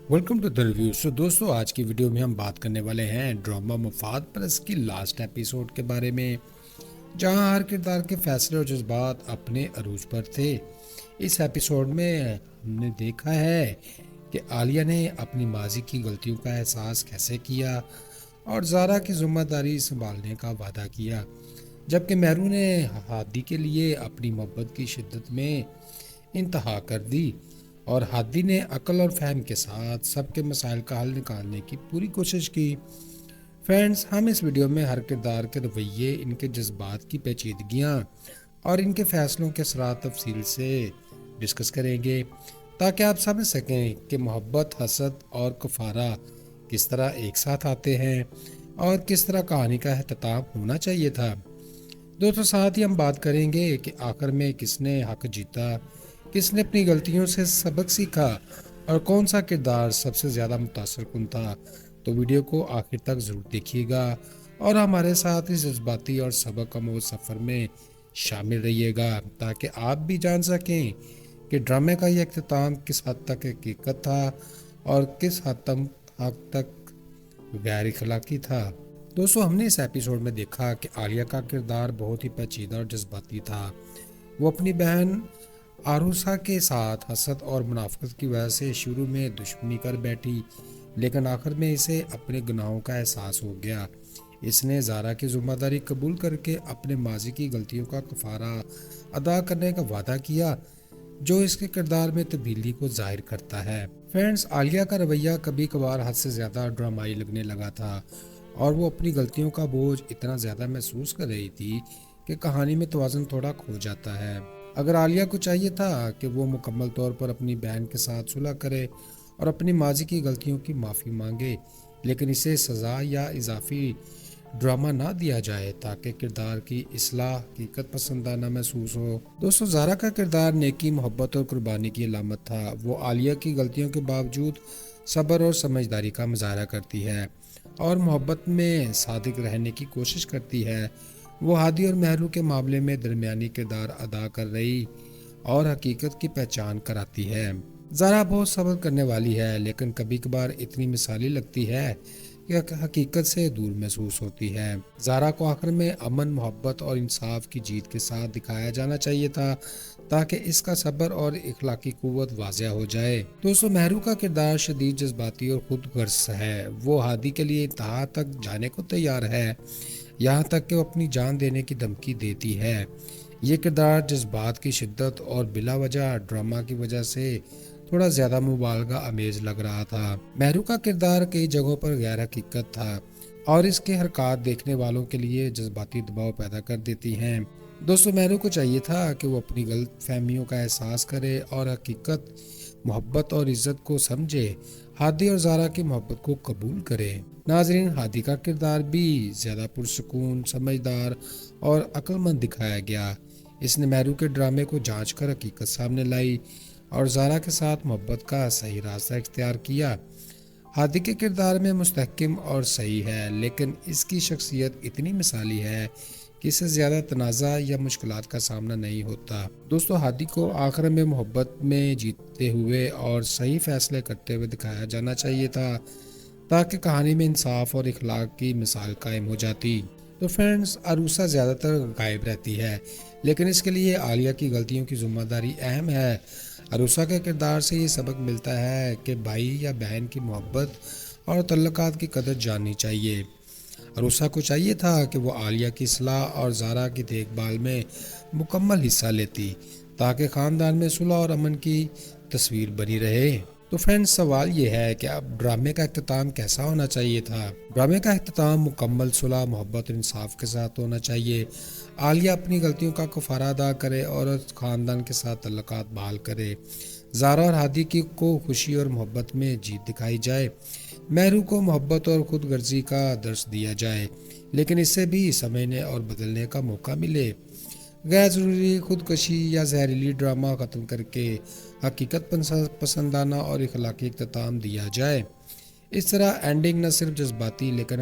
Welcome to the review. دوستو آج کی ویڈیو میں ہم بات کرنے والے ہیں ڈرامہ مفاد پرست کی لاسٹ ایپیسوڈ کے بارے میں، جہاں ہر کردار کے فیصلے اور جذبات اپنے عروج پر تھے. اس ایپیسوڈ میں ہم نے دیکھا ہے کہ عالیہ نے اپنی ماضی کی غلطیوں کا احساس کیسے کیا اور زارا کی ذمہ داری سنبھالنے کا وعدہ کیا، جبکہ مہرو نے ہادی کے لیے اپنی محبت کی شدت میں انتہا کر دی اور ہادی نے عقل اور فہم کے ساتھ سب کے مسائل کا حل نکالنے کی پوری کوشش کی. فرینڈز، ہم اس ویڈیو میں ہر کردار کے رویے، ان کے جذبات کی پیچیدگیاں اور ان کے فیصلوں کے اثرات تفصیل سے ڈسکس کریں گے، تاکہ آپ سمجھ سکیں کہ محبت، حسد اور کفارہ کس طرح ایک ساتھ آتے ہیں اور کس طرح کہانی کا اختتام ہونا چاہیے تھا. دوستوں، ساتھ ہی ہم بات کریں گے کہ آخر میں کس نے حق جیتا، کس نے اپنی غلطیوں سے سبق سیکھا اور کون سا کردار سب سے زیادہ متاثر کن تھا. تو ویڈیو کو آخر تک ضرور دیکھیے گا اور ہمارے ساتھ اس جذباتی اور سبق آموز سفر میں شامل رہیے گا، تاکہ آپ بھی جان سکیں کہ ڈرامے کا یہ اختتام کس حد تک حقیقت تھا اور کس حد تک غیر اخلاقی تھا. دوستو، ہم نے اس ایپیسوڈ میں دیکھا کہ عالیہ کا کردار بہت ہی پیچیدہ اور جذباتی تھا. وہ اپنی بہن آروسا کے ساتھ حسد اور منافقت کی وجہ سے شروع میں دشمنی کر بیٹھی، لیکن آخر میں اسے اپنے گناہوں کا احساس ہو گیا. اس نے زارا کی ذمہ داری قبول کر کے اپنے ماضی کی غلطیوں کا کفارہ ادا کرنے کا وعدہ کیا، جو اس کے کردار میں تبدیلی کو ظاہر کرتا ہے. فرینڈز، عالیہ کا رویہ کبھی کبھار حد سے زیادہ ڈرامائی لگنے لگا تھا اور وہ اپنی غلطیوں کا بوجھ اتنا زیادہ محسوس کر رہی تھی کہ کہانی میں توازن تھوڑا کھو جاتا ہے. اگر عالیہ کو چاہیے تھا کہ وہ مکمل طور پر اپنی بہن کے ساتھ صلح کرے اور اپنی ماضی کی غلطیوں کی معافی مانگے، لیکن اسے سزا یا اضافی ڈرامہ نہ دیا جائے تاکہ کردار کی اصلاح حقیقت پسندانہ محسوس ہو. دوستو، زارا کا کردار نیکی، محبت اور قربانی کی علامت تھا. وہ عالیہ کی غلطیوں کے باوجود صبر اور سمجھداری کا مظاہرہ کرتی ہے اور محبت میں صادق رہنے کی کوشش کرتی ہے. وہ ہادی اور مہرو کے معاملے میں درمیانی کردار ادا کر رہی اور حقیقت کی پہچان کراتی ہے. زارا بہت صبر کرنے والی ہے، لیکن کبھی کبھار اتنی مثالی لگتی ہے کہ حقیقت سے دور محسوس ہوتی ہے. زارا کو آخر میں امن، محبت اور انصاف کی جیت کے ساتھ دکھایا جانا چاہیے تھا تاکہ اس کا صبر اور اخلاقی قوت واضح ہو جائے. دوستو، مہرو کا کردار شدید جذباتی اور خود غرض ہے. وہ ہادی کے لیے انتہا تک جانے کو تیار ہے، یہاں تک کہ وہ اپنی جان دینے کی دھمکی دیتی ہے. یہ کردار جذبات کی شدت اور بلا وجہ ڈرامہ کی وجہ سے تھوڑا زیادہ مبالغہ آمیز لگ رہا تھا. مہرو کا کردار کئی جگہوں پر غیر حقیقت تھا اور اس کے حرکات دیکھنے والوں کے لیے جذباتی دباؤ پیدا کر دیتی ہیں. دوستو، مہرو کو چاہیے تھا کہ وہ اپنی غلط فہمیوں کا احساس کرے اور حقیقت، محبت اور عزت کو سمجھے، ہادی اور زارا کی محبت کو قبول کرے. ناظرین، ہادی کا کردار بھی زیادہ پرسکون، سمجھدار اور عقل مند دکھایا گیا. اس نے مہرو کے ڈرامے کو جانچ کر حقیقت سامنے لائی اور زارا کے ساتھ محبت کا صحیح راستہ اختیار کیا. ہادی کے کردار میں مستحکم اور صحیح ہے، لیکن اس کی شخصیت اتنی مثالی ہے کہ اسے زیادہ تنازع یا مشکلات کا سامنا نہیں ہوتا. دوستو، ہادی کو آخر میں محبت میں جیتتے ہوئے اور صحیح فیصلے کرتے ہوئے دکھایا جانا چاہیے تھا تاکہ کہانی میں انصاف اور اخلاق کی مثال قائم ہو جاتی. تو فرینڈز، عروسا زیادہ تر غائب رہتی ہے، لیکن اس کے لیے عالیہ کی غلطیوں کی ذمہ داری اہم ہے. عروسا کے کردار سے یہ سبق ملتا ہے کہ بھائی یا بہن کی محبت اور تعلقات کی قدر جاننی چاہیے. عروسا کو چاہیے تھا کہ وہ عالیہ کی اصلاح اور زارا کی دیکھ بھال میں مکمل حصہ لیتی تاکہ خاندان میں صلح اور امن کی تصویر بنی رہے. تو فرینڈز، سوال یہ ہے کہ اب ڈرامے کا اختتام کیسا ہونا چاہیے تھا؟ ڈرامے کا اختتام مکمل صلح، محبت اور انصاف کے ساتھ ہونا چاہیے. عالیہ اپنی غلطیوں کا کفارہ ادا کرے اور خاندان کے ساتھ تعلقات بحال کرے. زارا اور ہادی کو خوشی اور محبت میں جیت دکھائی جائے. مہرو کو محبت اور خود غرضی کا درس دیا جائے، لیکن اسے بھی سمجھنے اور بدلنے کا موقع ملے. غیر ضروری خودکشی یا زہریلی ڈرامہ ختم کر کے حقیقت پسندانہ اور اخلاقی اختتام دیا جائے. اس طرح اینڈنگ نہ صرف جذباتی لیکن